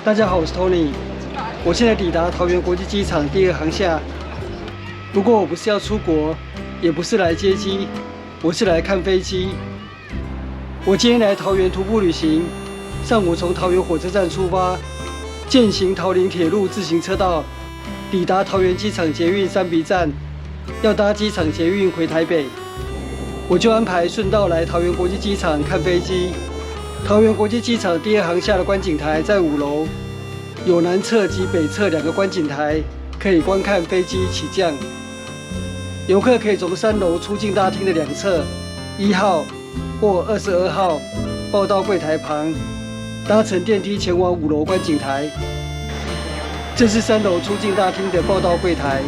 大家好，我是 Tony， 我现在抵达桃园国际机场第2航厦。不过我不是要出国，也不是来接机，我是来看飞机。我今天来桃园徒步旅行，上午从桃园火车站出发，践行桃林铁路自行车道，抵达桃园机场捷运3B 站，要搭机场捷运回台北。我就安排顺道来桃园国际机场看飞机。桃园国际机场第2航厦的观景台在5楼，有南侧及北侧2个观景台，可以观看飞机起降。游客可以从3楼出境大厅的2侧，1号或22号报到柜台旁，搭乘电梯前往5楼观景台。这是3楼出境大厅的报到柜台。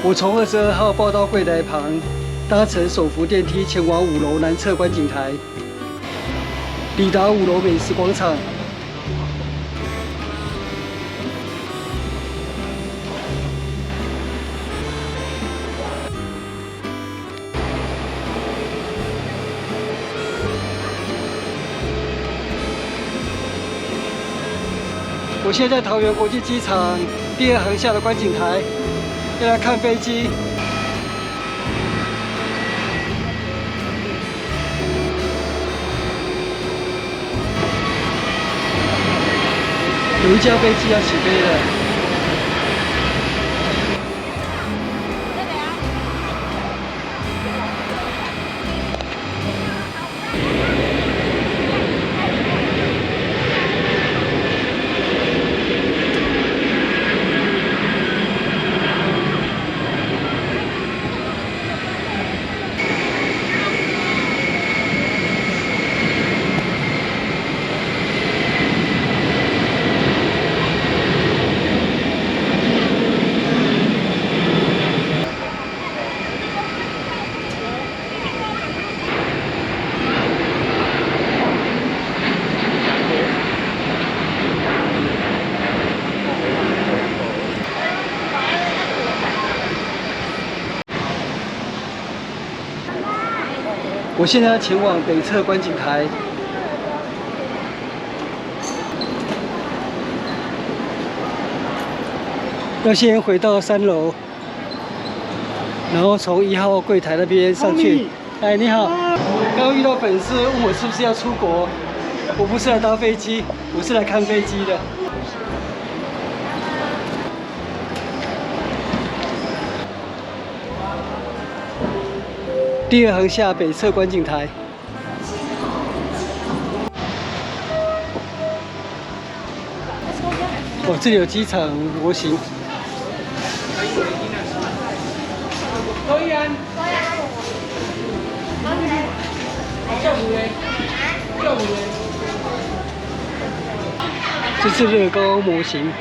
我从22号报到柜台旁，搭乘手扶电梯前往5楼南侧观景台，抵达5楼美食广场。我现在在桃园国际机场第2航厦的观景台。要来看飞机，有一架飞机要起飞了。我现在要前往北侧观景台。要先回到3楼，然后从1号柜台那边上去。哎，你好！刚刚遇到粉丝问我是不是要出国，我不是来搭飞机，我是来看飞机的。第2航厦北侧观景台。哦，这里有机场模型。这是乐高模型，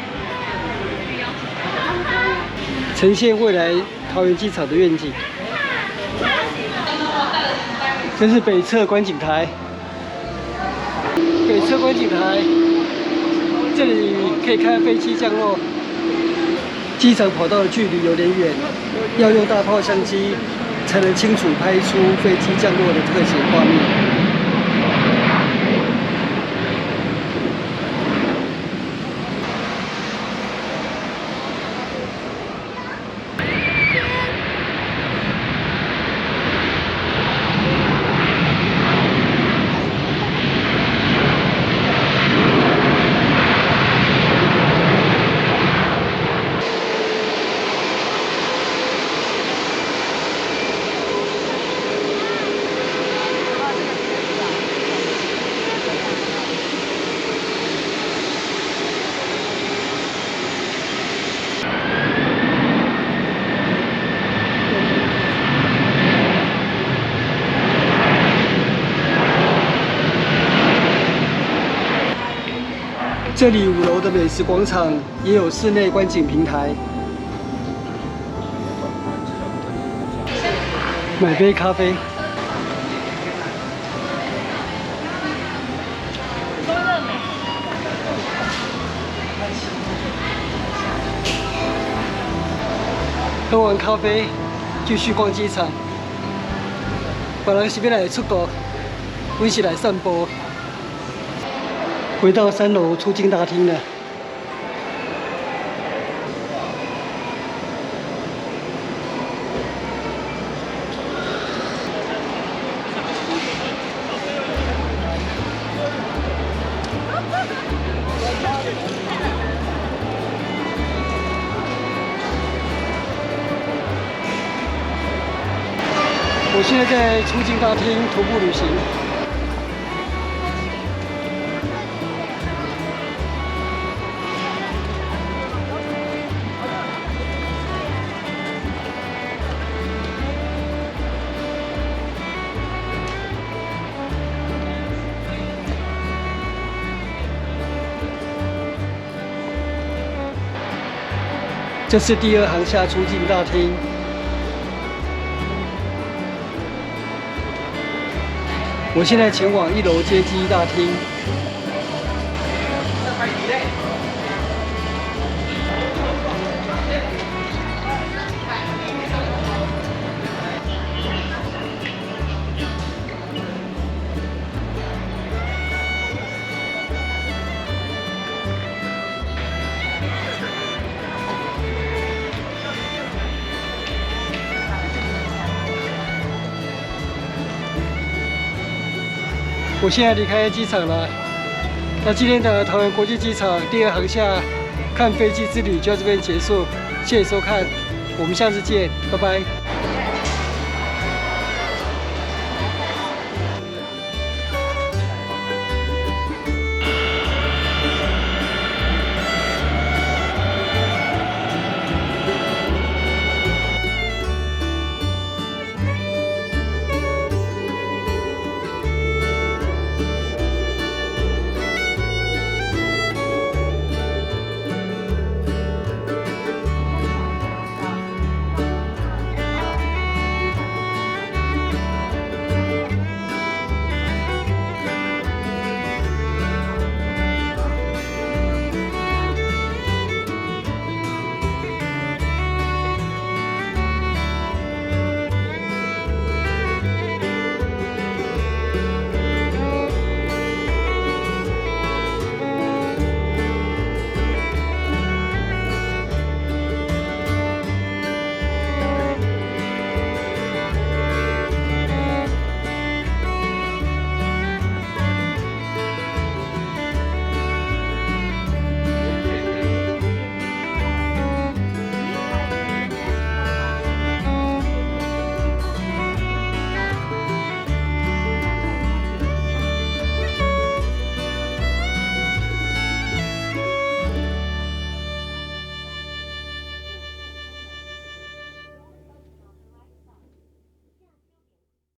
呈现未来桃园机场的愿景。这是北侧观景台，北侧观景台，这里可以看飞机降落。机场跑道的距离有点远，要用大炮相机才能清楚拍出飞机降落的特写画面。这里5楼的美食广场也有室内观景平台，买杯咖啡。喝完咖啡，继续逛机场。别人是要来出国，阮是来散步。回到3楼出境大厅了。我现在在出境大厅徒步旅行。这是第2航厦出境大厅。我现在前往1楼接机大厅。我现在离开机场了。那今天的桃园国际机场第2航厦看飞机之旅就到这边结束，谢谢收看，我们下次见，拜拜。